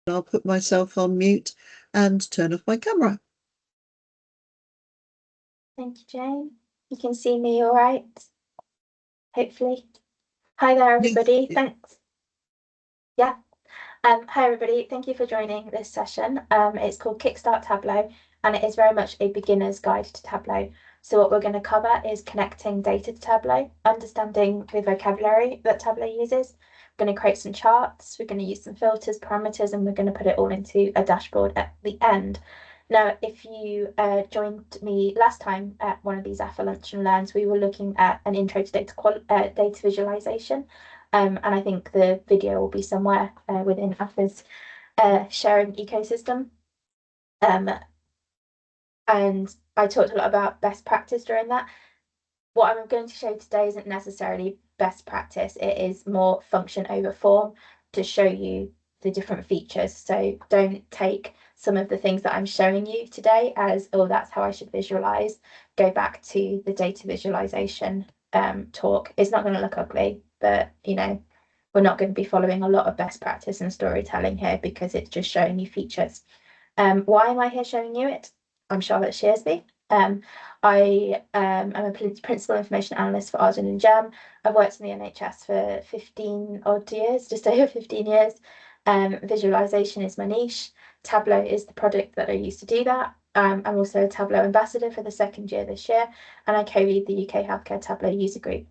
I'll put myself on mute and turn off my camera. Thank you, Jane. You can see me all right, hopefully. Hi there, everybody. Thanks. Yeah. Hi, everybody. Thank you for joining this session. It's called Kickstart Tableau, and it is very much a beginner's guide to Tableau. So what we're going to cover is connecting data to Tableau, understanding the vocabulary that Tableau uses. We're going to create some charts, we're going to use some filters, parameters, and we're going to put it all into a dashboard at the end. Now, if you joined me last time at one of these AphA Lunch and Learns, we were looking at an intro to data visualization. And I think the video will be somewhere within AphA's sharing ecosystem. And I talked a lot about best practice during that. What I'm going to show today isn't necessarily best practice. It is more function over form to show you the different features. So don't take some of the things that I'm showing you today as, oh, that's how I should visualize. Go back to the data visualization talk. It's not going to look ugly, but you know, we're not going to be following a lot of best practice and storytelling here because it's just showing you features. Why am I here showing you it? I'm Charlotte Shearsby. I am a principal information analyst for Arden and Jam. I've worked in the NHS for 15 odd years, just over 15 years. Visualization is my niche. Tableau is the product that I use to do that. I'm also a Tableau ambassador for the second year this year, and I co-lead the UK Healthcare Tableau user group.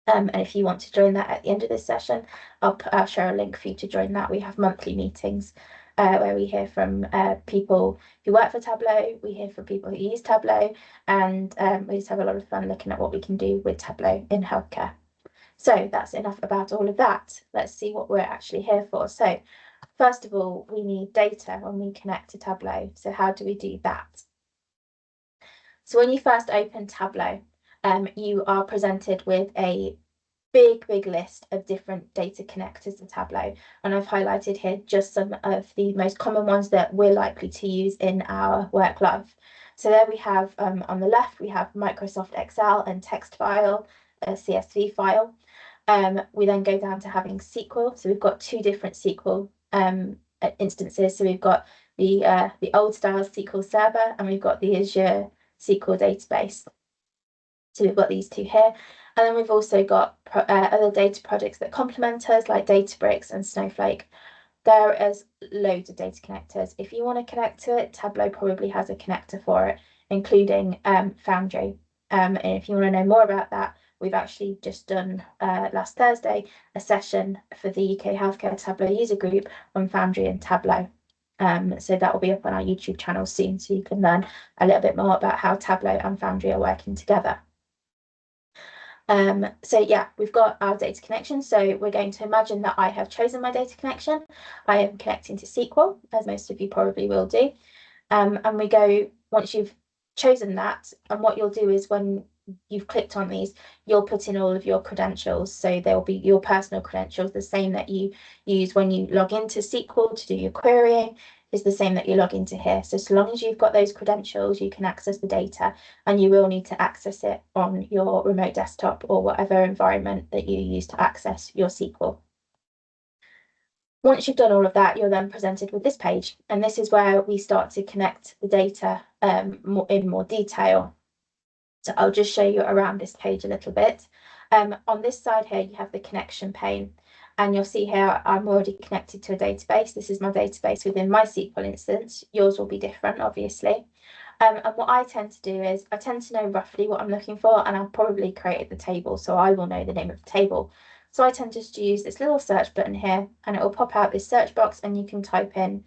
And if you want to join that at the end of this session, I'll share a link for you to join that. We have monthly meetings where we hear from people who work for Tableau, we hear from people who use Tableau, and we just have a lot of fun looking at what we can do with Tableau in healthcare. So that's enough about all of that. Let's see what we're actually here for. So first of all, we need data when we connect to Tableau. So how do we do that? So when you first open Tableau, you are presented with a big list of different data connectors to Tableau. And I've highlighted here just some of the most common ones that we're likely to use in our work life. So there we have, on the left, we have Microsoft Excel and text file, a CSV file. We then go down to having SQL. So we've got two different SQL instances. So we've got the old style SQL Server, and we've got the Azure SQL database. So we've got these two here. And then we've also got other data projects that complement us, like Databricks and Snowflake. There is loads of data connectors. If you want to connect to it, Tableau probably has a connector for it, including Foundry. And if you want to know more about that, we've actually just done last Thursday a session for the UK Healthcare Tableau user group on Foundry and Tableau. So that will be up on our YouTube channel soon, so you can learn a little bit more about how Tableau and Foundry are working together. So yeah, we've got our data connection. So we're going to imagine that I have chosen my data connection. I am connecting to SQL, as most of you probably will do. And we go, once you've chosen that, and what you'll do is when you've clicked on these, you'll put in all of your credentials. So there will be your personal credentials, the same that you use when you log into SQL to do your querying, is the same that you log into here. So long as you've got those credentials, you can access the data, and you will need to access it on your remote desktop or whatever environment that you use to access your SQL. Once you've done all of that, you're then presented with this page, and this is where we start to connect the data in more detail. So I'll just show you around this page a little bit. On this side here, you have the connection pane. And you'll see here, I'm already connected to a database. This is my database within my SQL instance. Yours will be different, obviously. And what I tend to do is I tend to know roughly what I'm looking for, and I'll probably create the table, so I will know the name of the table. So I tend just to use this little search button here, and it will pop out this search box, and you can type in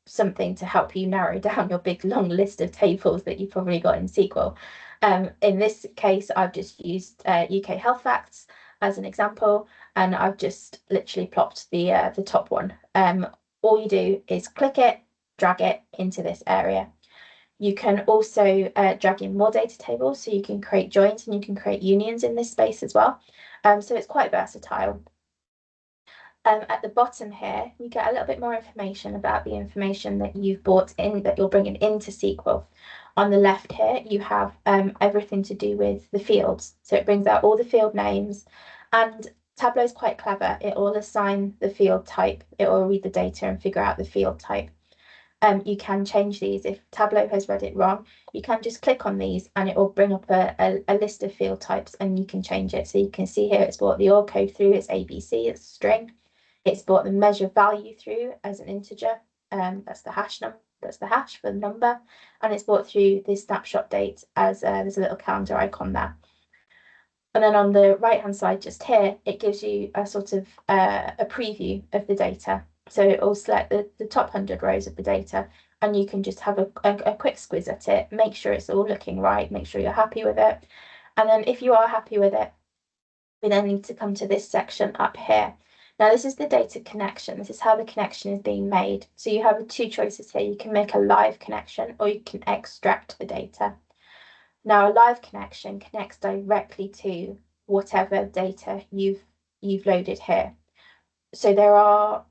something to help you narrow down your big long list of tables that you've probably got in SQL. In this case, I've just used UK Health Facts as an example, and I've just literally plopped the top one. All you do is click it, drag it into this area. You can also drag in more data tables, so you can create joins and you can create unions in this space as well. So it's quite versatile. At the bottom here, you get a little bit more information about the information that you've brought in, that you're bringing into SQL. On the left here, you have everything to do with the fields. So it brings out all the field names. And Tableau is quite clever. It will assign the field type. It will read the data and figure out the field type. You can change these. If Tableau has read it wrong, you can just click on these and it will bring up a list of field types and you can change it. So you can see here it's brought the OR code through as ABC, it's a string. It's brought the measure value through as an integer. That's the hash for the number. And it's brought through the snapshot date as there's a little calendar icon there. And then on the right hand side just here, it gives you a sort of a preview of the data. So it will select the top 100 rows of the data and you can just have a quick squiz at it, make sure it's all looking right, make sure you're happy with it. And then if you are happy with it, we then need to come to this section up here. Now this is the data connection. This is how the connection is being made. So you have two choices here. You can make a live connection or you can extract the data. Now a live connection connects directly to whatever data you've loaded here. So there are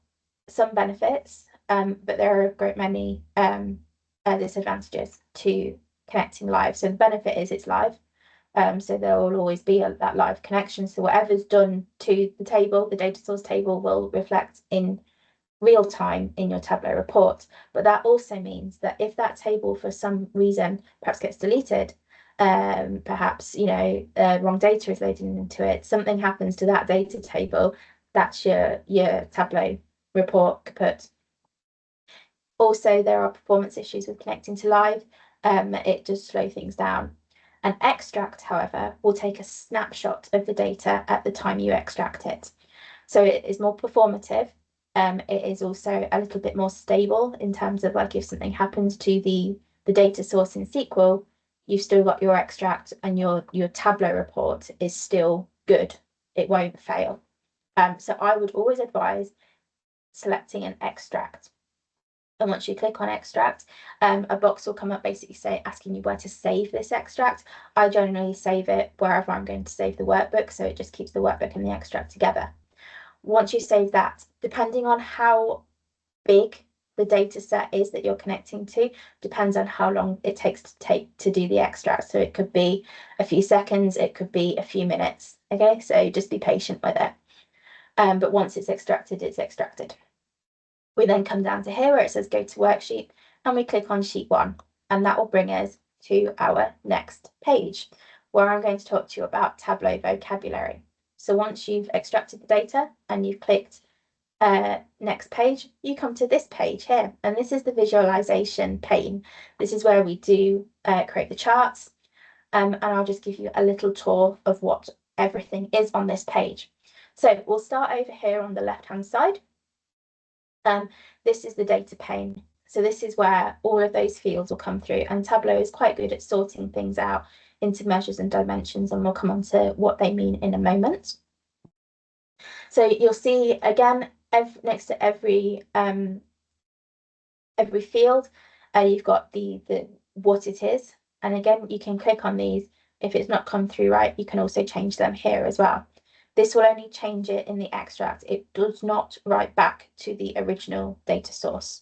some benefits, but there are a great many disadvantages to connecting live. So the benefit is it's live. So there will always be that live connection. So whatever's done to the table, the data source table will reflect in real time in your Tableau report. But that also means that if that table for some reason perhaps gets deleted, perhaps wrong data is loaded into it, something happens to that data table, that's your Tableau report kaput. Also, there are performance issues with connecting to live. It does slow things down. An extract, however, will take a snapshot of the data at the time you extract it. So it is more performative. It is also a little bit more stable in terms of like if something happens to the data source in SQL, you've still got your extract and your Tableau report is still good. It won't fail. So I would always advise selecting an extract. And once you click on extract, a box will come up basically asking you where to save this extract. I generally save it wherever I'm going to save the workbook, so it just keeps the workbook and the extract together. Once you save that, depending on how big the data set is that you're connecting to, depends on how long it takes to do the extract. So it could be a few seconds, it could be a few minutes. Okay, so just be patient with it. But once it's extracted, it's extracted. We then come down to here where it says go to worksheet and we click on sheet 1 and that will bring us to our next page where I'm going to talk to you about Tableau vocabulary. So once you've extracted the data and you've clicked next page, you come to this page here and this is the visualization pane. This is where we do create the charts and I'll just give you a little tour of what everything is on this page. So we'll start over here on the left hand side. This is the data pane. So this is where all of those fields will come through and Tableau is quite good at sorting things out into measures and dimensions and we'll come on to what they mean in a moment. So you'll see again next to every field you've got the what it is, and again you can click on these. If it's not come through right, you can also change them here as well. This will only change it in the extract. It does not write back to the original data source.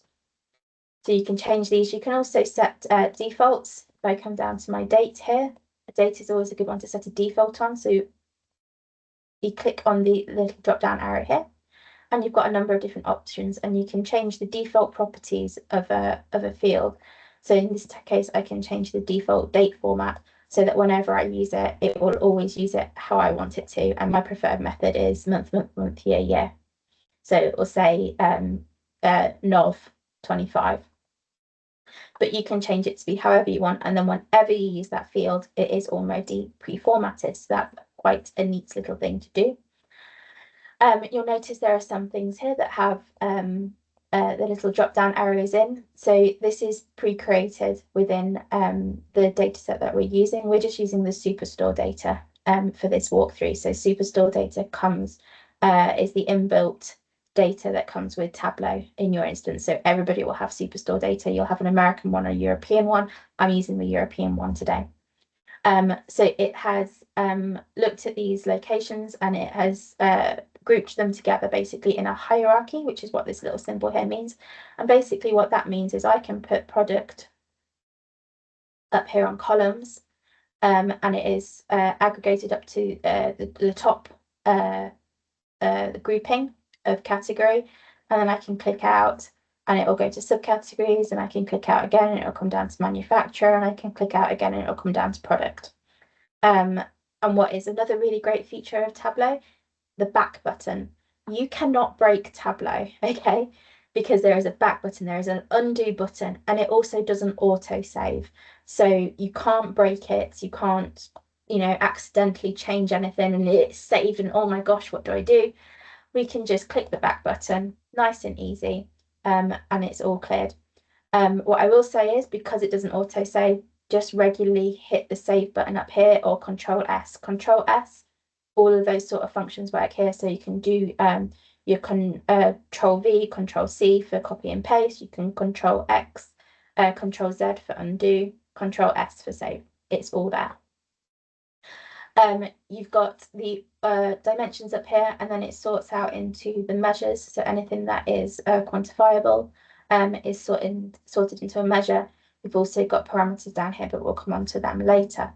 So you can change these. You can also set defaults. If I come down to my date here, a date is always a good one to set a default on. So you click on the little drop down arrow here and you've got a number of different options and you can change the default properties of a field. So in this case, I can change the default date format so that whenever I use it, it will always use it how I want it to. And my preferred method is month, year, year. So it will say NOV 25. But you can change it to be however you want. And then whenever you use that field, it is already pre-formatted. So that's quite a neat little thing to do. You'll notice there are some things here that have the little drop down arrows in. So this is pre-created within the data set that we're using. We're just using the Superstore data for this walkthrough. So Superstore data is the inbuilt data that comes with Tableau in your instance. So everybody will have Superstore data. You'll have an American one or a European one. I'm using the European one today. So it has looked at these locations and it has grouped them together basically in a hierarchy, which is what this little symbol here means. And basically what that means is I can put product up here on columns and it is aggregated up to the top grouping of category, and then I can click out and it will go to subcategories, and I can click out again and it'll come down to manufacturer, and I can click out again and it'll come down to product. And what is another really great feature of Tableau? The back button. You cannot break Tableau, okay? Because there is a back button, there is an undo button, and it also doesn't auto save. So you can't break it, you can't, accidentally change anything and it's saved and oh my gosh, what do I do? We can just click the back button, nice and easy, and it's all cleared. What I will say is, because it doesn't auto save, just regularly hit the save button up here or Control S. Control S, all of those sort of functions work here. So you can do your Control V, Control C for copy and paste. You can Control X, Control Z for undo, Control S for save. It's all there. You've got the dimensions up here, and then it sorts out into the measures. So anything that is quantifiable is sorted into a measure. We've also got parameters down here, but we'll come on to them later.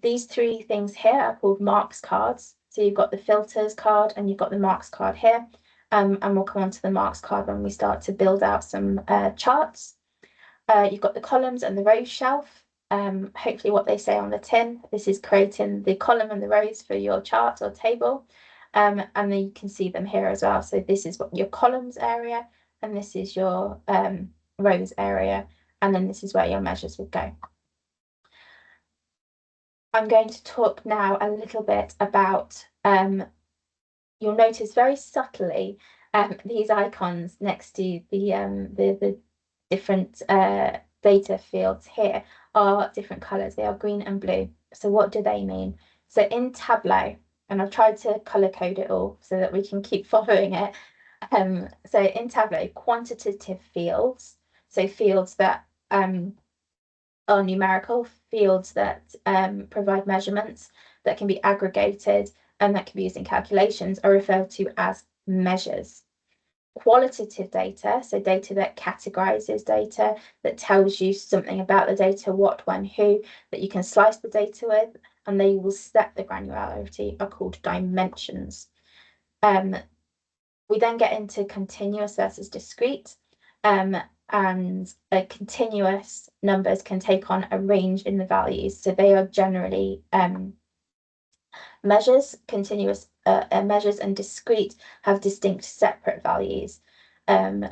These three things here are called marks cards. So you've got the filters card and you've got the marks card here. And we'll come on to the marks card when we start to build out some charts. You've got the columns and the rows shelf. Hopefully what they say on the tin, this is creating the column and the rows for your chart or table. And then you can see them here as well. So this is what your columns area, and this is your rows area, and then this is where your measures would go. I'm going to talk now a little bit about, you'll notice very subtly these icons next to the different data fields here are different colors. They are green and blue. So what do they mean? So in Tableau, and I've tried to color code it all so that we can keep following it. So in Tableau, quantitative fields, so fields that are numerical, fields that provide measurements that can be aggregated and that can be used in calculations, are referred to as measures. Qualitative data, so data that categorizes data, that tells you something about the data, what, when, who, that you can slice the data with, and they will set the granularity, are called dimensions. We then get into continuous versus discrete, and continuous numbers can take on a range in the values. So they are generally measures. Continuous measures and discrete have distinct separate values.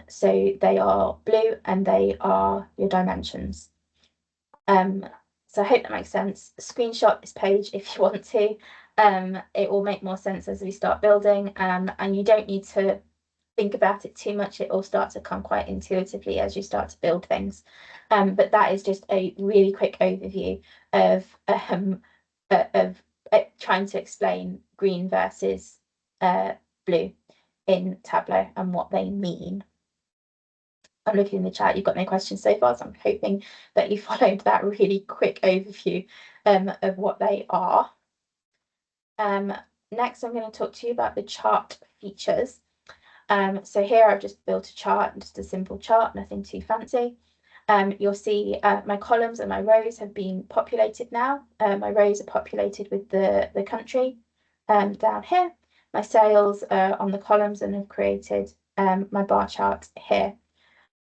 So they are blue and they are your dimensions. So I hope that makes sense. Screenshot this page if you want to. It will make more sense as we start building, and you don't need to think about it too much. It all starts to come quite intuitively as you start to build things. But that is just a really quick overview of trying to explain green versus blue in Tableau and what they mean. I'm looking in the chat, you've got no questions so far, so I'm hoping that you followed that really quick overview of what they are. Next, I'm going to talk to you about the chart features. So here I've just built a chart, just a simple chart, nothing too fancy. You'll see my columns and my rows have been populated now. My rows are populated with the country down here. My sales are on the columns and have created my bar chart here.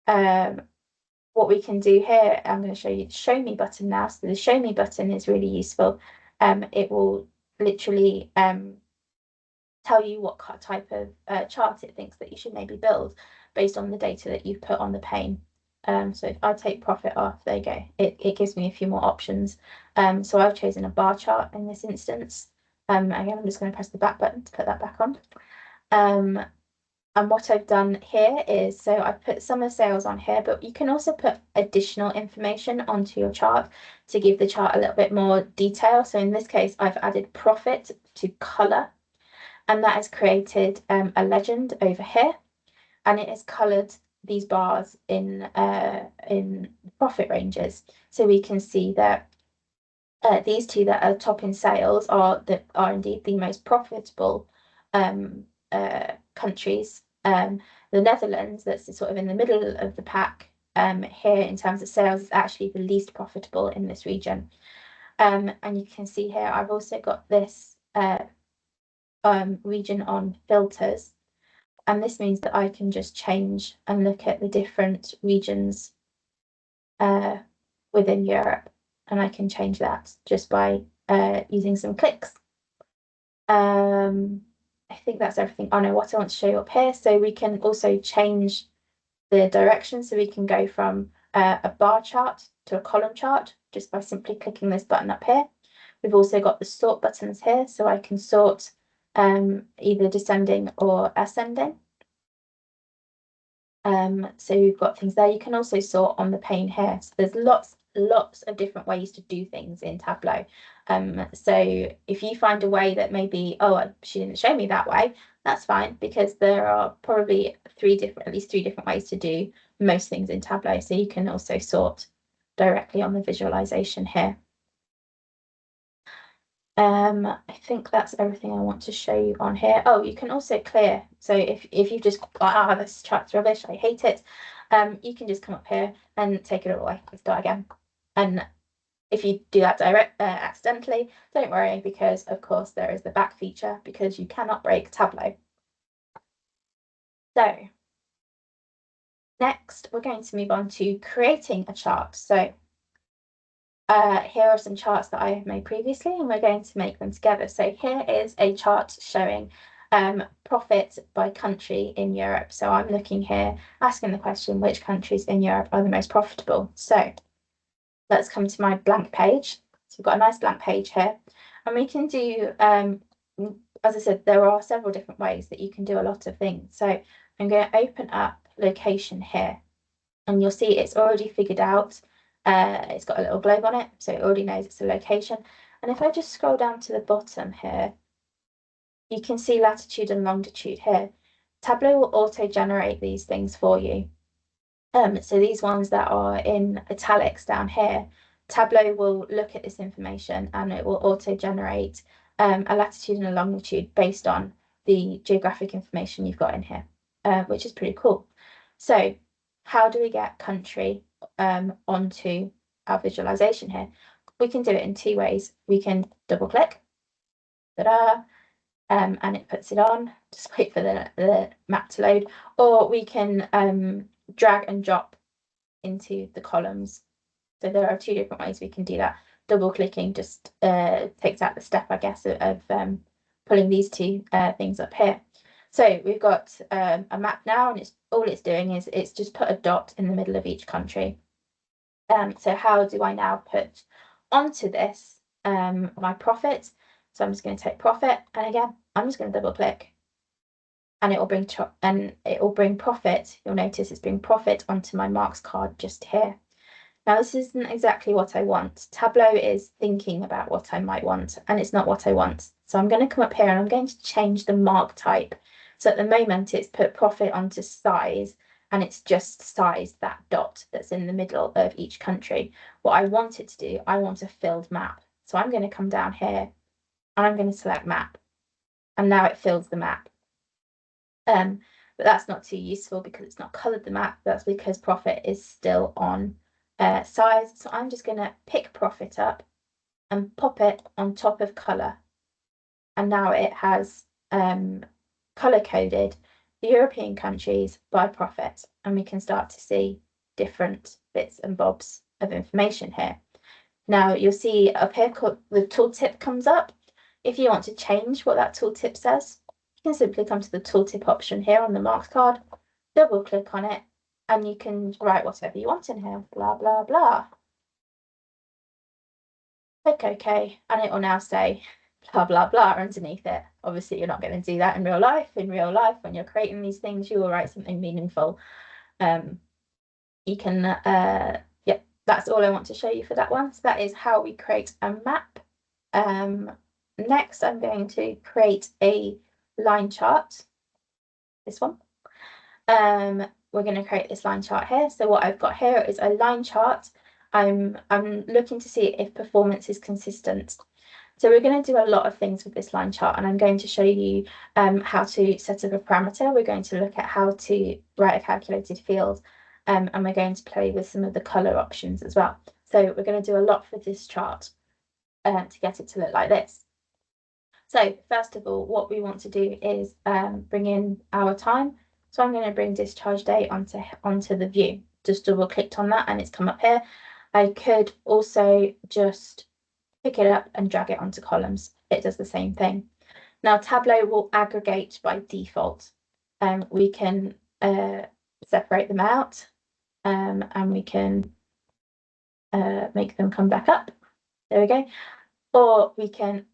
What we can do here, I'm going to show you the show me button now. So the show me button is really useful. It will literally tell you what type of chart it thinks that you should maybe build based on the data that you've put on the pane. So if I take profit off, there you go, it gives me a few more options. So I've chosen a bar chart in this instance. Again, I'm just going to press the back button to put that back on. And what I've done here is, so I've put summer sales on here, but you can also put additional information onto your chart to give the chart a little bit more detail. So in this case, I've added profit to color, and that has created a legend over here, and it has colored these bars in profit ranges. So we can see that these two that are top in sales are indeed the most profitable countries. The Netherlands, that's sort of in the middle of the pack here in terms of sales, is actually the least profitable in this region. And you can see here, I've also got this region on filters. And this means that I can just change and look at the different regions within Europe. And I can change that just by using some clicks. I think that's everything. Oh no, what I want to show you up here. So we can also change the direction. So we can go from a bar chart to a column chart just by simply clicking this button up here. We've also got the sort buttons here, so I can sort either descending or ascending. So you've got things there. You can also sort on the pane here. So there's lots of different ways to do things in Tableau. So if you find a way that maybe, oh, she didn't show me that way, that's fine, because there are probably at least three different ways to do most things in Tableau. So you can also sort directly on the visualization here. I think that's everything I want to show you on here. Oh, you can also clear. So if you've just got, this chart's rubbish, I hate it, you can just come up here and take it all away and start again. And if you do that accidentally, don't worry, because of course there is the back feature, because you cannot break Tableau. So next, we're going to move on to creating a chart. So here are some charts that I have made previously, and we're going to make them together. So here is a chart showing profit by country in Europe. So I'm looking here, asking the question, which countries in Europe are the most profitable? So let's come to my blank page. So we've got a nice blank page here, and we can do, as I said, there are several different ways that you can do a lot of things. So I'm going to open up location here, and you'll see it's already figured out. It's got a little globe on it, so it already knows it's a location. And if I just scroll down to the bottom here, you can see latitude and longitude here. Tableau will auto-generate these things for you. So these ones that are in italics down here, Tableau will look at this information and it will auto-generate a latitude and a longitude based on the geographic information you've got in here, which is pretty cool. So how do we get country onto our visualization here? We can do it in two ways. We can double click, and it puts it on. Just wait for the map to load, or we can drag and drop into the columns. So there are two different ways we can do that. Double clicking just takes out the step, I guess, of pulling these two things up here. So we've got a map now, and all it's doing is it's just put a dot in the middle of each country. So how do I now put onto this my profit? So I'm just going to take profit, and again, I'm just going to double click, and it will bring profit. You'll notice it's bringing profit onto my marks card just here. Now, this isn't exactly what I want. Tableau is thinking about what I might want, and it's not what I want. So I'm going to come up here and I'm going to change the mark type. So at the moment, it's put profit onto size, and it's just sized that dot that's in the middle of each country. What I want it to do, I want a filled map. So I'm going to come down here and I'm going to select map. And now it fills the map. But that's not too useful because it's not colored the map. That's because profit is still on size. So I'm just going to pick profit up and pop it on top of color. And now it has color coded the European countries by profit. And we can start to see different bits and bobs of information here. Now you'll see up here the tooltip comes up. If you want to change what that tooltip says, you can simply come to the tooltip option here on the marks card, double click on it, and you can write whatever you want in here, blah, blah, blah. Click OK, and it will now say blah, blah, blah underneath it. Obviously, you're not going to do that in real life. In real life, when you're creating these things, you will write something meaningful. You can, yeah, that's all I want to show you for that one. So that is how we create a map. Next, I'm going to create a line chart. This one. We're going to create this line chart here. So what I've got here is a line chart. I'm looking to see if performance is consistent. So we're going to do a lot of things with this line chart, and I'm going to show you how to set up a parameter. We're going to look at how to write a calculated field, and we're going to play with some of the color options as well. So we're going to do a lot for this chart to get it to look like this. So first of all, what we want to do is bring in our time. So I'm going to bring discharge date onto the view. Just double clicked on that and it's come up here. I could also just pick it up and drag it onto columns. It does the same thing. Now Tableau will aggregate by default. We can separate them out and we can make them come back up. There we go. Or we can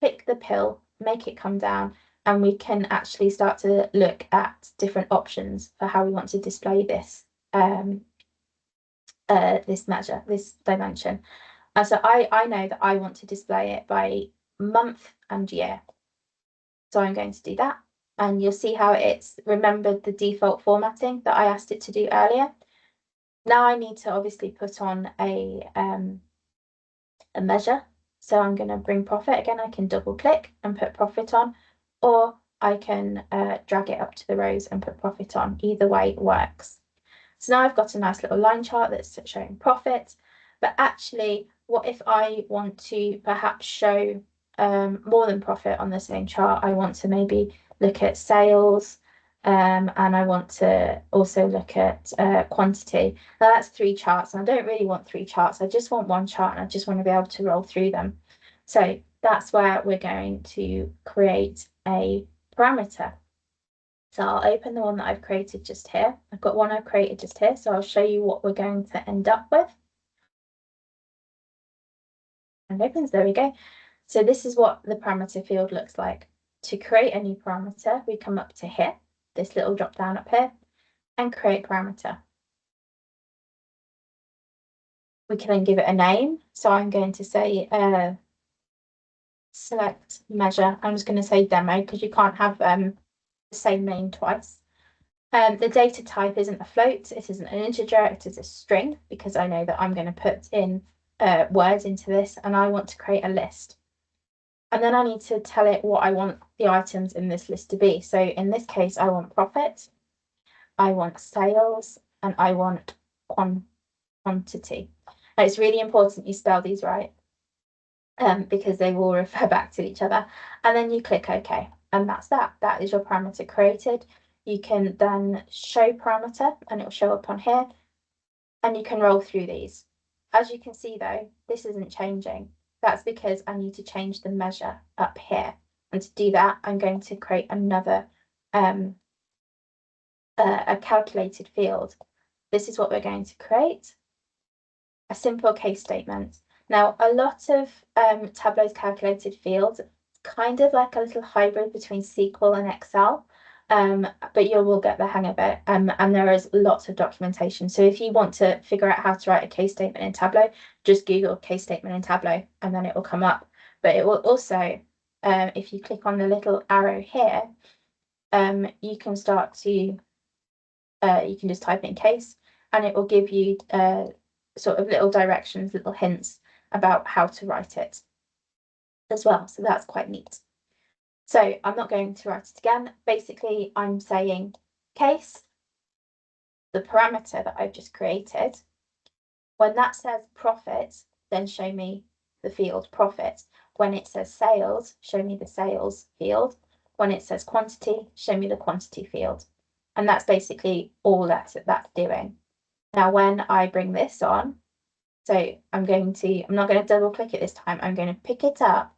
pick the pill, make it come down, and we can actually start to look at different options for how we want to display this this measure, this dimension. So I know that I want to display it by month and year. So I'm going to do that. And you'll see how it's remembered the default formatting that I asked it to do earlier. Now I need to obviously put on a measure. So I'm going to bring profit. Again, I can double click and put profit on, or I can drag it up to the rows and put profit on. Either way works. So now I've got a nice little line chart that's showing profit. But actually, what if I want to perhaps show more than profit on the same chart? I want to maybe look at sales, and I want to also look at quantity. Now that's 3 charts, and I don't really want 3 charts. I just want 1 chart, and I just want to be able to roll through them. So that's where we're going to create a parameter. So I'll open the one that I've created just here. I've got one I've created just here, so I'll show you what we're going to end up with. And opens, there we go. So this is what the parameter field looks like. To create a new parameter, we come up to here, this little drop down up here, and create parameter. We can then give it a name. So I'm going to say select measure. I'm just going to say demo because you can't have the same name twice. The data type isn't a float, it isn't an integer, it is a string, because I know that I'm going to put in words into this and I want to create a list. And then I need to tell it what I want the items in this list to be. So in this case, I want profit, I want sales, and I want quantity. Now, it's really important you spell these right, because they will refer back to each other. And then you click OK, and that's that. That is your parameter created. You can then show parameter, and it will show up on here, and you can roll through these. As you can see, though, this isn't changing. That's because I need to change the measure up here. And to do that, I'm going to create another a calculated field. This is what we're going to create, a simple case statement. Now, a lot of Tableau's calculated fields, kind of like a little hybrid between SQL and Excel, but you will get the hang of it. And there is lots of documentation. So if you want to figure out how to write a case statement in Tableau, just Google case statement in Tableau, and then it will come up. But it will also, if you click on the little arrow here, you can start to, you can just type in case, and it will give you sort of little directions, little hints about how to write it as well. So that's quite neat. So I'm not going to write it again. Basically, I'm saying case, the parameter that I've just created. When that says profit, then show me the field profit. When it says sales, show me the sales field. When it says quantity, show me the quantity field. And that's basically all that's doing. Now, when I bring this on, so I'm not going to double click it this time. I'm going to pick it up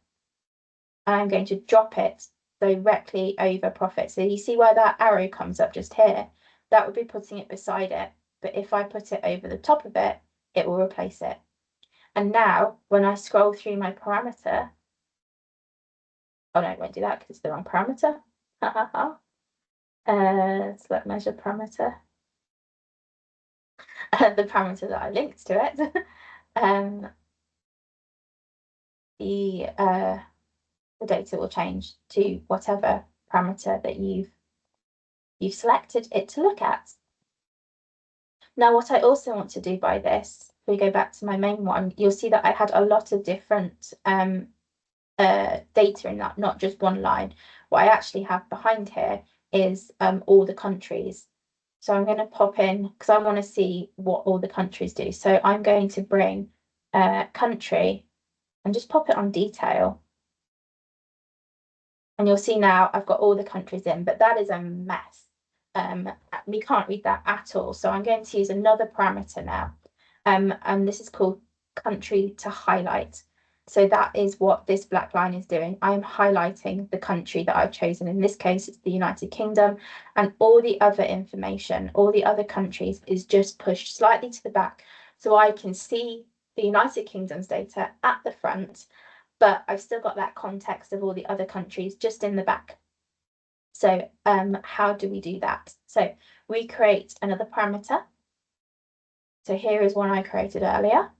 and I'm going to drop it directly over profit. So you see where that arrow comes up just here? That would be putting it beside it. But if I put it over the top of it, it will replace it. And now when I scroll through my parameter, oh no, it won't do that because it's the wrong parameter. Select measure parameter. The parameter that I linked to it. The data will change to whatever parameter that you've selected it to look at. Now, what I also want to do by this, if we go back to my main one, you'll see that I had a lot of different data in that, not just one line. What I actually have behind here is all the countries. So I'm going to pop in, because I want to see what all the countries do. So I'm going to bring country and just pop it on detail. And you'll see now I've got all the countries in, but that is a mess. We can't read that at all. So I'm going to use another parameter now. And this is called country to highlight. So that is what this black line is doing. I'm highlighting the country that I've chosen. In this case, it's the United Kingdom, and all the other information, all the other countries is just pushed slightly to the back. So I can see the United Kingdom's data at the front, but I've still got that context of all the other countries just in the back. So how do we do that? So we create another parameter. So here is one I created earlier.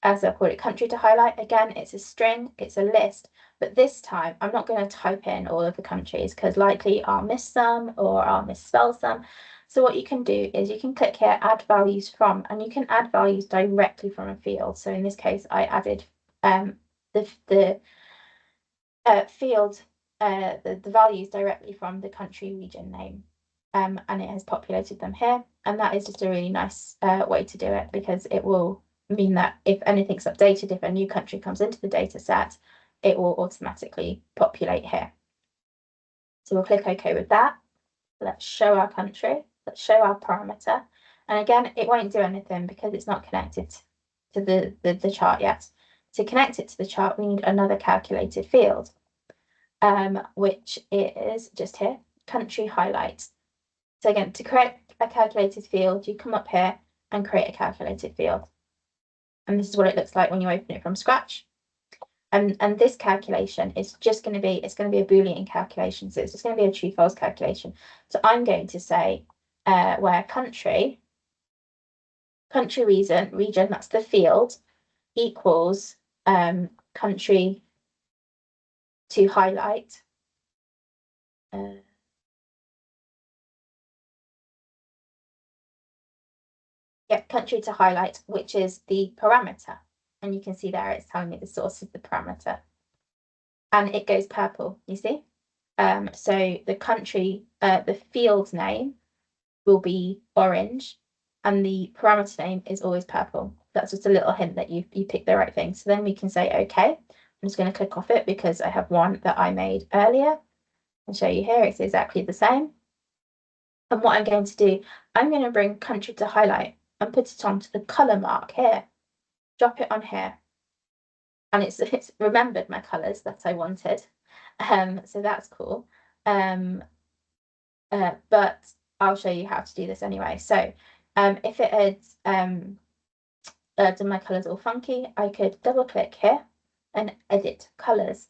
As I call it, country to highlight. Again, it's a string, it's a list, but this time I'm not going to type in all of the countries because likely I'll miss some or I'll misspell some. So what you can do is you can click here, add values from, and you can add values directly from a field. So in this case, I added the field, the values directly from the country region name. And it has populated them here. And that is just a really nice way to do it, because it will mean that if anything's updated, if a new country comes into the data set, it will automatically populate here. So we'll click OK with that. Let's show our country. Let's show our parameter. And again, it won't do anything because it's not connected to the chart yet. To connect it to the chart, we need another calculated field, which is just here, country highlight. So again, to create a calculated field, you come up here and create a calculated field. And this is what it looks like when you open it from scratch. And this calculation is just going to be, it's going to be a Boolean calculation. So it's just going to be a true false calculation. So I'm going to say where country region, that's the field, equals country to highlight. Country to highlight, which is the parameter. And you can see there it's telling me the source of the parameter. And it goes purple, you see? So the country, the field name will be orange, and the parameter name is always purple. That's just a little hint that you picked the right thing. So then we can say, okay, I'm just going to click off it because I have one that I made earlier. I'll show you here, it's exactly the same. And what I'm going to do, I'm going to bring country to highlight and put it onto the color mark here. Drop it on here. And it's remembered my colors that I wanted. So that's cool. But I'll show you how to do this anyway. So if it had done my colors all funky, I could double click here and edit colors.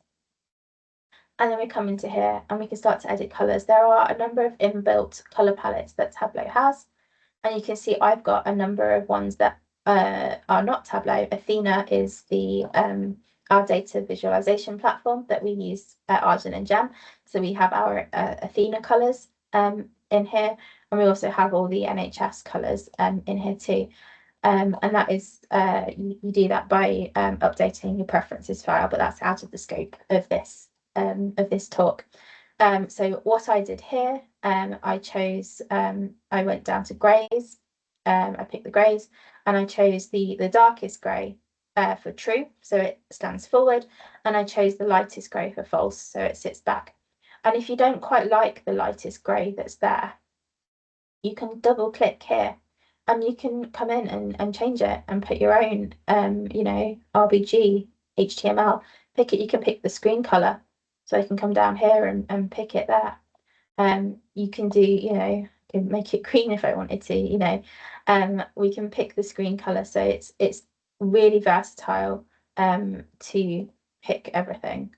And then we come into here and we can start to edit colors. There are a number of inbuilt color palettes that Tableau has. And you can see I've got a number of ones that are not Tableau. AphA is the our data visualization platform that we use at Argent and Gem. So we have our AphA colors in here, and we also have all the NHS colors in here too. And that is you do that by updating your preferences file, but that's out of the scope of this talk. So what I did here, I chose, I went down to greys, I picked the greys, and I chose the darkest grey for true, so it stands forward, and I chose the lightest grey for false, so it sits back. And if you don't quite like the lightest grey that's there, you can double click here, and you can come in and change it and put your own, you know, RBG, HTML, pick it, you can pick the screen color. So I can come down here and pick it there. You can do, you know, can make it green if I wanted to, you know. We can pick the screen color. So it's really versatile to pick everything.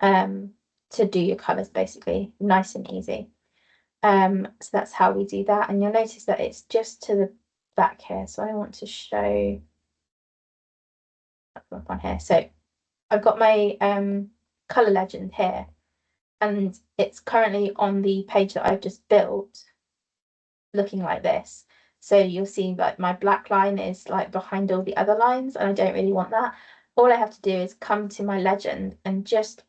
To do your colors basically, nice and easy. So that's how we do that. And you'll notice that it's just to the back here. So I want to show up on here. So I've got my color legend here, and it's currently on the page that I've just built looking like this. So you'll see like my black line is like behind all the other lines, and I don't really want that. All I have to do is come to my legend and just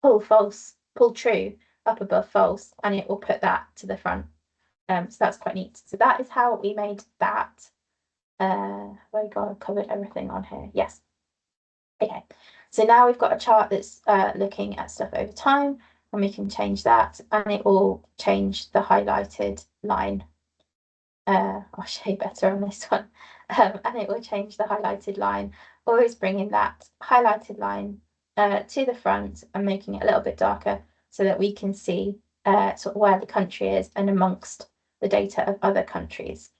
pull true up above false, and it will put that to the front. So that's quite neat. So that is how we made that. Where we got covered everything on here. Yes. Okay. So now we've got a chart that's looking at stuff over time, and we can change that, and it will change the highlighted line. I'll show you better on this one. And it will change the highlighted line, always bringing that highlighted line to the front and making it a little bit darker so that we can see sort of where the country is and amongst the data of other countries.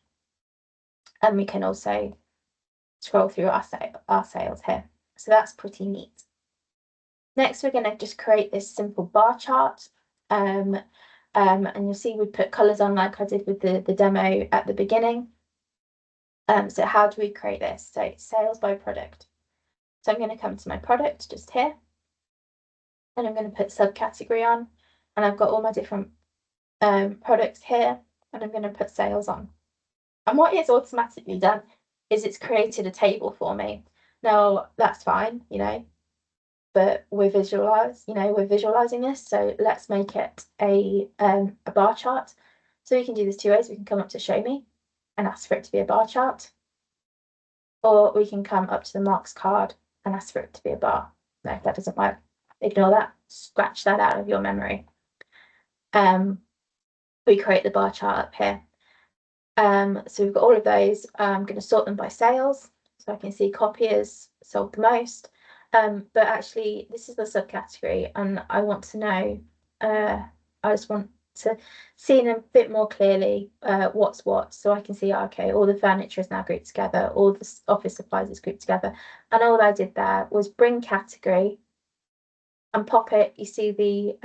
And we can also scroll through our sales here. So that's pretty neat. Next, we're going to just create this simple bar chart. And you'll see we put colors on like I did with the demo at the beginning. So how do we create this? So sales by product. So I'm going to come to my product just here, and I'm going to put subcategory on, and I've got all my different products here, and I'm going to put sales on. And what it's automatically done is it's created a table for me. Now that's fine, you know, but we're visualizing this, so let's make it a bar chart. So we can do this two ways. We can come up to show me and ask for it to be a bar chart, or we can come up to the marks card and ask for it to be a bar. No, if that doesn't work, ignore that, scratch that out of your memory. We create the bar chart up here. So we've got all of those. I'm going to sort them by sales, so I can see copiers sold the most. But actually, this is the subcategory, and I want to know, I just want to see in a bit more clearly what's what, so I can see, okay, all the furniture is now grouped together, all the office supplies is grouped together. And all I did there was bring category and pop it. You see the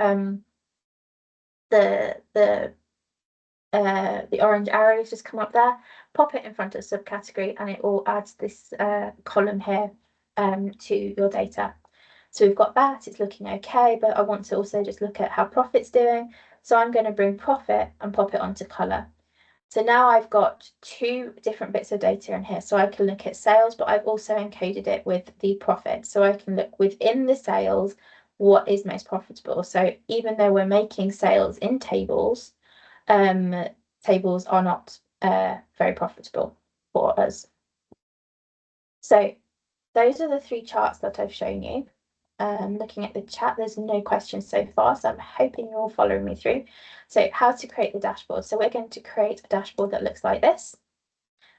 orange arrows just come up there, pop it in front of subcategory, and it all adds this column here to your data. So we've got that, it's looking okay, but I want to also just look at how profit's doing. So I'm going to bring profit and pop it onto color. So now I've got two different bits of data in here. So I can look at sales, but I've also encoded it with the profit. So I can look within the sales, what is most profitable. So even though we're making sales in tables, tables are not very profitable for us. So those are the three charts that I've shown you. Looking at the chat, there's no questions so far, so I'm hoping you're all following me through. So how to create the dashboard. So we're going to create a dashboard that looks like this.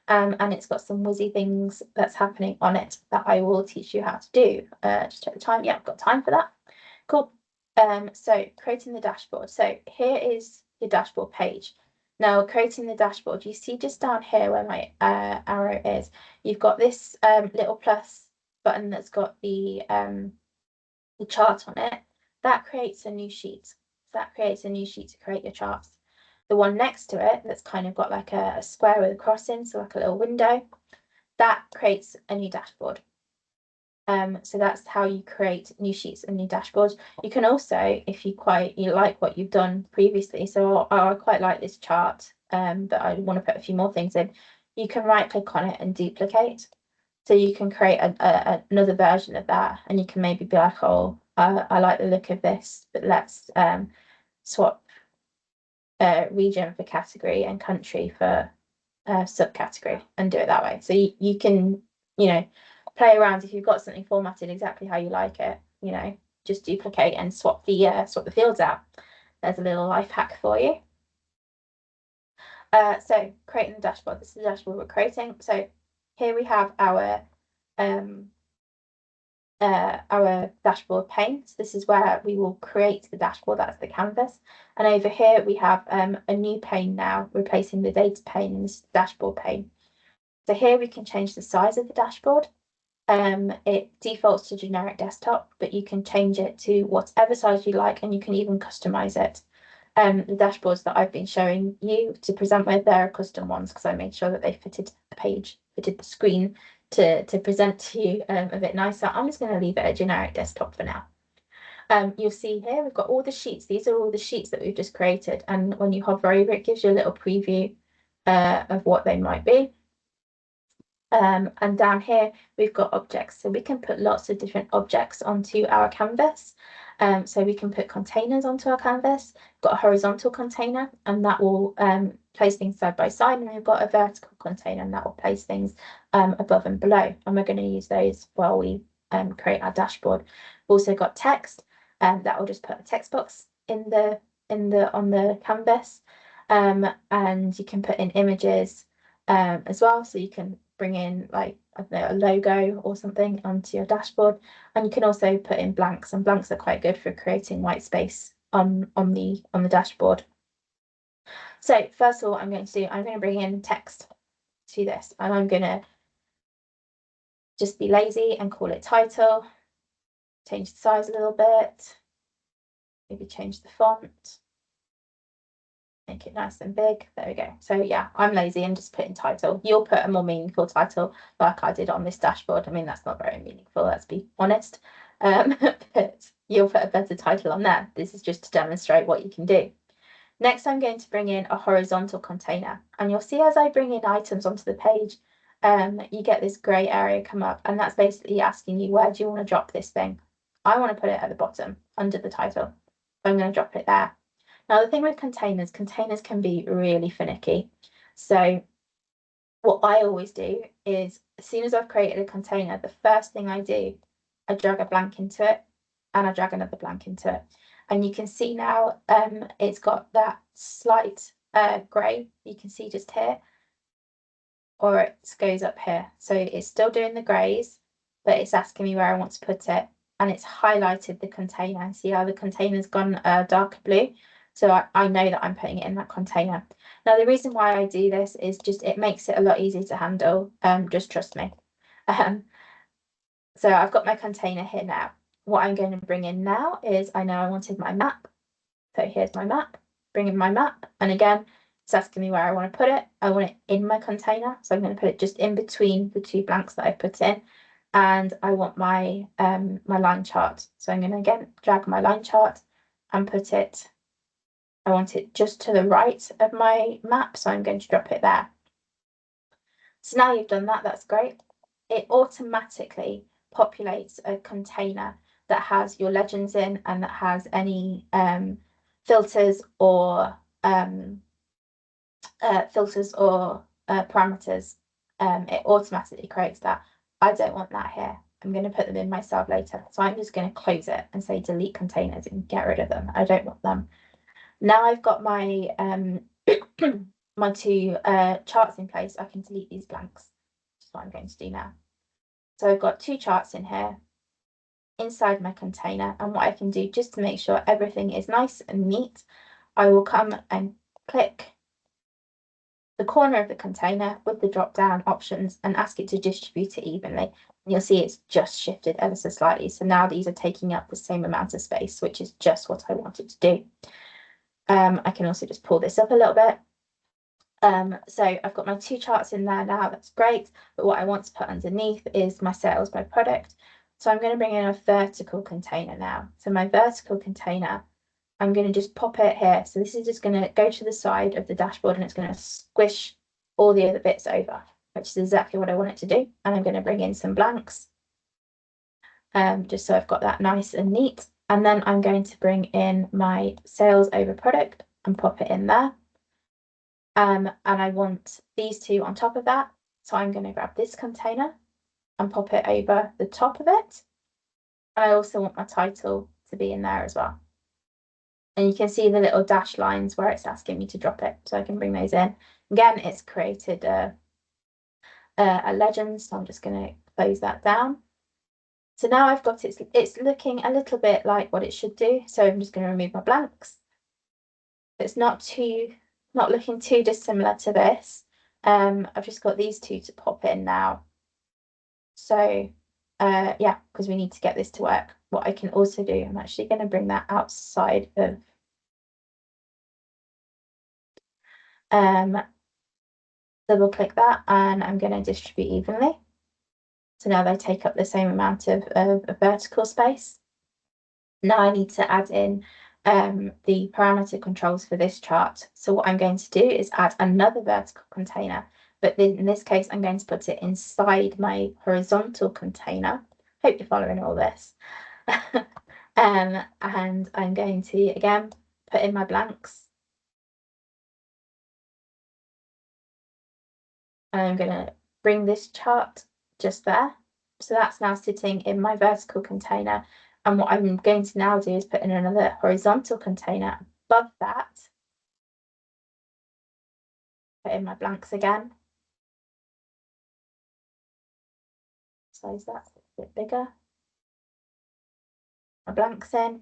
And it's got some whizzy things that's happening on it that I will teach you how to do. Just check the time. Yeah, I've got time for that. Cool. So creating the dashboard. So here is your dashboard page. Now creating the dashboard, you see just down here where my arrow is, you've got this little plus button that's got the chart on it. That creates a new sheet. So that creates a new sheet to create your charts. The one next to it that's kind of got like a square with a cross in, so like a little window, that creates a new dashboard. So that's how you create new sheets and new dashboards. You can also, if you like what you've done previously, so I quite like this chart, but I want to put a few more things in, you can right click on it and duplicate. So you can create another version of that, and you can maybe be like, oh, I like the look of this, but let's swap region for category and country for subcategory and do it that way. So you can, play around. If you've got something formatted exactly how you like it, just duplicate and swap the fields out. There's a little life hack for you. So creating the dashboard. This is the dashboard we're creating. So here we have our dashboard pane. So this is where we will create the dashboard. That's the canvas. And over here we have a new pane now, replacing the data pane in this dashboard pane. So here we can change the size of the dashboard. It defaults to generic desktop, but you can change it to whatever size you like, and you can even customize it. The dashboards that I've been showing you to present with, they're custom ones because I made sure that they fitted the page, fitted the screen to present to you a bit nicer. I'm just going to leave it a generic desktop for now. You'll see here we've got all the sheets. These are all the sheets that we've just created, and when you hover over, it gives you a little preview of what they might be. And down here we've got objects, so we can put lots of different objects onto our canvas. So we can put containers onto our canvas. We've got a horizontal container, and that will place things side by side, and we've got a vertical container, and that will place things above and below. And we're going to use those while we create our dashboard. We've also got text, that will just put a text box on the canvas, and you can put in images as well, so you can bring in, like, I don't know, a logo or something onto your dashboard, and you can also put in blanks, and blanks are quite good for creating white space on the dashboard. So first of all, I'm going to bring in text to this, and I'm going to just be lazy and call it title, change the size a little bit, maybe change the font, make it nice and big. There we go. So yeah, I'm lazy and just put in title. You'll put a more meaningful title like I did on this dashboard. I mean, that's not very meaningful, let's be honest. But you'll put a better title on there. This is just to demonstrate what you can do. Next, I'm going to bring in a horizontal container, and you'll see as I bring in items onto the page, you get this grey area come up, and that's basically asking you, where do you want to drop this thing? I want to put it at the bottom under the title. I'm going to drop it there. Now, the thing with containers can be really finicky. So what I always do is, as soon as I've created a container, the first thing I do, I drag a blank into it, and I drag another blank into it. And you can see now it's got that slight grey, you can see just here, or it goes up here. So it's still doing the greys, but it's asking me where I want to put it, and it's highlighted the container. See how the container's gone darker blue? So I know that I'm putting it in that container. Now, the reason why I do this is just it makes it a lot easier to handle. Just trust me. So I've got my container here now. What I'm going to bring in now is, I know I wanted my map. So here's my map, bring in my map. And again, it's asking me where I want to put it. I want it in my container. So I'm going to put it just in between the two blanks that I put in. And I want my my line chart. So I'm going to again drag my line chart and put it, I want it just to the right of my map. So I'm going to drop it there. So now you've done that, that's great. It automatically populates a container that has your legends in, and that has any filters or parameters. It automatically creates that. I don't want that here. I'm going to put them in myself later. So I'm just going to close it and say delete containers and get rid of them. I don't want them. Now I've got my my two charts in place, I can delete these blanks. That's what I'm going to do now. So I've got two charts in here inside my container, and what I can do just to make sure everything is nice and neat, I will come and click the corner of the container with the drop down options and ask it to distribute it evenly. And you'll see it's just shifted ever so slightly. So now these are taking up the same amount of space, which is just what I wanted to do. I can also just pull this up a little bit. So I've got my two charts in there now, that's great. But what I want to put underneath is my sales by product. So I'm going to bring in a vertical container now. So my vertical container, I'm going to just pop it here. So this is just going to go to the side of the dashboard, and it's going to squish all the other bits over, which is exactly what I want it to do. And I'm going to bring in some blanks, just so I've got that nice and neat. And then I'm going to bring in my sales over product and pop it in there. And I want these two on top of that. So I'm going to grab this container and pop it over the top of it. And I also want my title to be in there as well. And you can see the little dash lines where it's asking me to drop it. So I can bring those in. Again, it's created a legend. So I'm just going to close that down. So now I've got it's looking a little bit like what it should do. So I'm just going to remove my blanks. It's not looking too dissimilar to this. I've just got these two to pop in now. So yeah, because we need to get this to work. What I can also do, I'm actually going to bring that outside of double click that, and I'm going to distribute evenly. So now they take up the same amount of vertical space. Now I need to add in the parameter controls for this chart. So what I'm going to do is add another vertical container, but in this case, I'm going to put it inside my horizontal container. Hope you're following all this. And I'm going to, again, put in my blanks. And I'm going to bring this chart just there, So that's now sitting in my vertical container. And what I'm going to now do is put in another horizontal container above that. Put in my blanks again. Size that a bit bigger. My blanks in.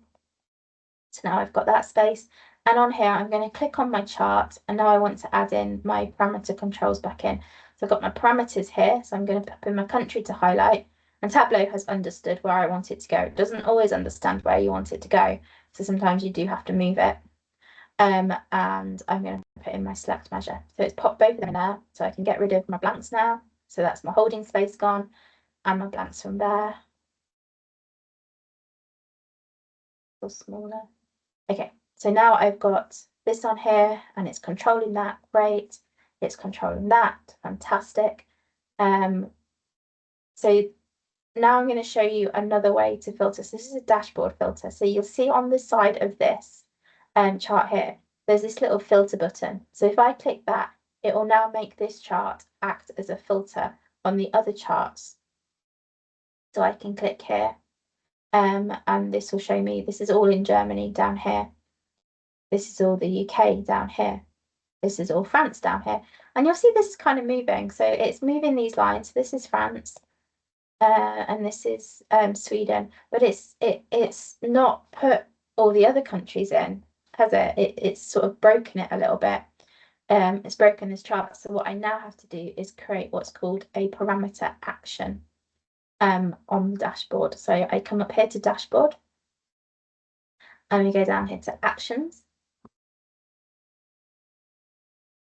So now I've got that space. And on here, I'm going to click on my chart. And now I want to add in my parameter controls back in. So I've got my parameters here. So I'm going to put in my country to highlight. And Tableau has understood where I want it to go. It doesn't always understand where you want it to go. So sometimes you do have to move it. And I'm going to put in my select measure. So it's popped both of them in there. So I can get rid of my blanks now. So that's my holding space gone. And my blanks from there. Or smaller. Okay, so now I've got this on here and it's controlling that. Great. It's controlling that. Fantastic. So now I'm going to show you another way to filter. So this is a dashboard filter. So you'll see on the side of this chart here, there's this little filter button. So if I click that, it will now make this chart act as a filter on the other charts. So I can click here and this will show me, this is all in Germany down here. This is all the UK down here. This is all France down here. And you'll see this is kind of moving. So it's moving these lines. This is France. And this is Sweden, but it's not put all the other countries in, has it? It's sort of broken it a little bit. It's broken this chart. So what I now have to do is create what's called a parameter action on the dashboard. So I come up here to dashboard and we go down here to actions.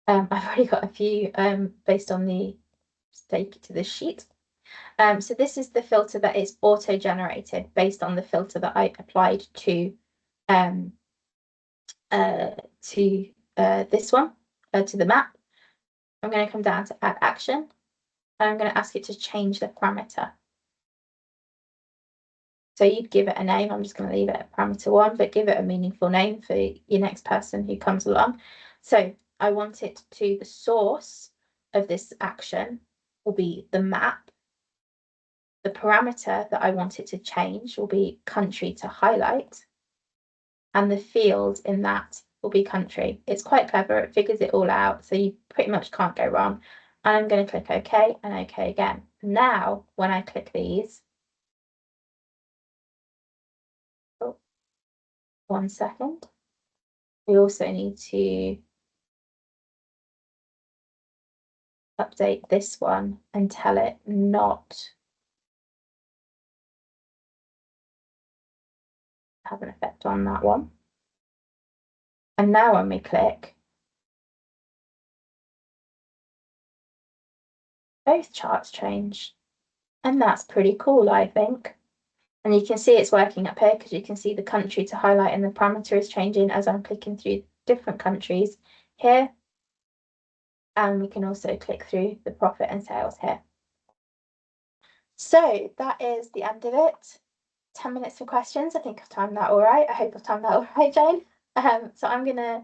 I've already got a few based on the take to this sheet. So this is the filter that is auto-generated based on the filter that I applied to this one, to the map. I'm going to come down to add action, and I'm going to ask it to change the parameter. So you'd give it a name. I'm just going to leave it at parameter 1, but give it a meaningful name for your next person who comes along. So I want it to, the source of this action will be the map. The parameter that I want it to change will be country to highlight. And the field in that will be country. It's quite clever. It figures it all out. So you pretty much can't go wrong. And I'm going to click OK and OK again. Now, when I click these, oh, 1 second. We also need to update this one and tell it not have an effect on that one. And now when we click, both charts change. And that's pretty cool, I think. And you can see it's working up here because you can see the country to highlight and the parameter is changing as I'm clicking through different countries here. And we can also click through the profit and sales here. So that is the end of it. 10 minutes for questions. I think I've timed that all right. I hope I've timed that all right, Jane. So I'm going to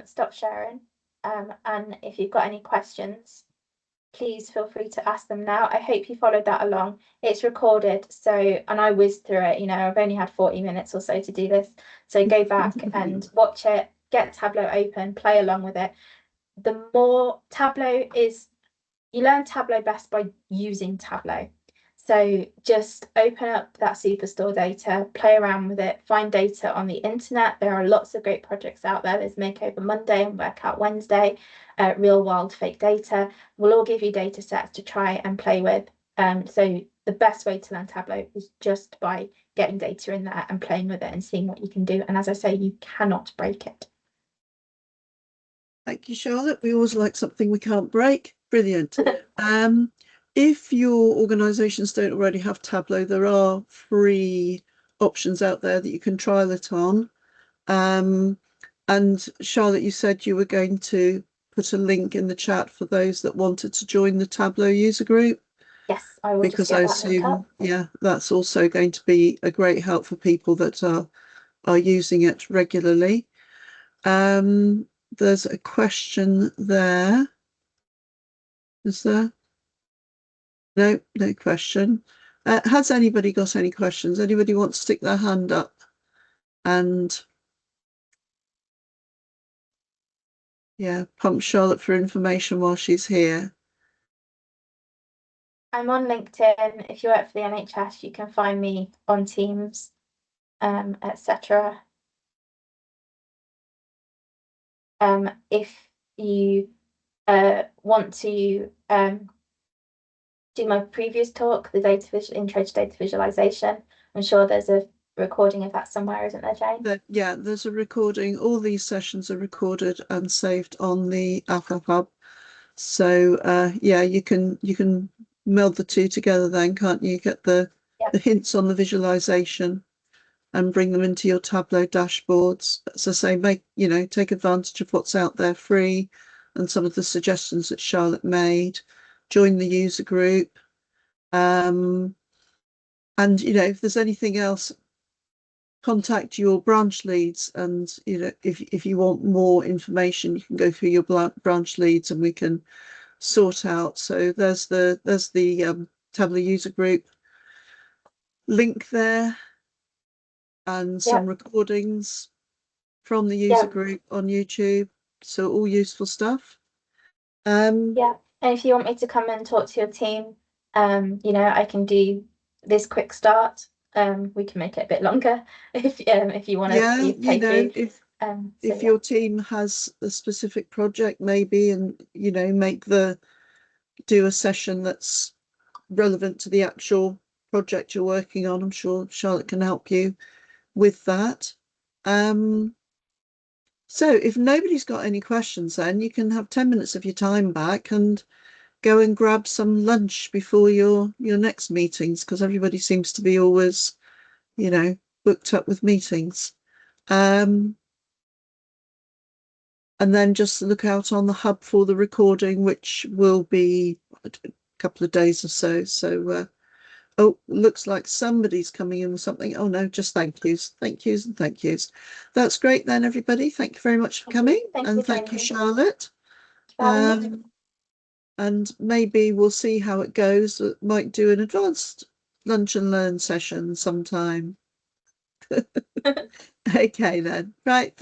stop sharing. And if you've got any questions, please feel free to ask them now. I hope you followed that along. It's recorded, so, and I whizzed through it, you know, I've only had 40 minutes or so to do this. So go back and watch it, get Tableau open, play along with it. The more Tableau is, you learn Tableau best by using Tableau. So just open up that Superstore data, play around with it, find data on the internet. There are lots of great projects out there. There's Makeover Monday and Workout Wednesday, Real Wild Fake Data. We'll all give you data sets to try and play with. So the best way to learn Tableau is just by getting data in there and playing with it and seeing what you can do. And as I say, you cannot break it. Thank you, Charlotte. We always like something we can't break. Brilliant. If your organisations don't already have Tableau, there are free options out there that you can trial it on. And Charlotte, you said you were going to put a link in the chat for those that wanted to join the Tableau user group. Yes, I will. Because I assume, yeah, that's also going to be a great help for people that are using it regularly. There's a question there. Is there? No question. Has anybody got any questions? Anybody want to stick their hand up and pump Charlotte for information while she's here? I'm on LinkedIn. If you work for the NHS, you can find me on Teams, etc. If you want to do my previous talk, the intro to data visualization, I'm sure there's a recording of that somewhere, isn't there, Jane? Yeah, there's a recording. All these sessions are recorded and saved on the AphA Hub. So yeah, you can meld the two together then, can't you? Get the hints on the visualization and bring them into your Tableau dashboards. As I say, take advantage of what's out there free and some of the suggestions that Charlotte made. Join the user group. And if there's anything else, contact your branch leads, and if you want more information, you can go through your branch leads and we can sort out. So there's the Tableau user group link there, and some recordings from the user group on YouTube. So all useful stuff. And if you want me to come and talk to your team, I can do this quick start. We can make it a bit longer if you want to if your team has a specific project maybe, and do a session that's relevant to the actual project you're working on, I'm sure Charlotte can help you with that. So if nobody's got any questions, then you can have 10 minutes of your time back and go and grab some lunch before your next meetings, because everybody seems to be always booked up with meetings. And then just look out on the hub for the recording, which will be a couple of days or so. So oh, looks like somebody's coming in with something. Oh no, just thank yous and thank yous. That's great then, everybody. Thank you very much for coming. Thank you, Charlotte. And maybe we'll see how it goes. Might do an advanced lunch and learn session sometime. Okay then. Right.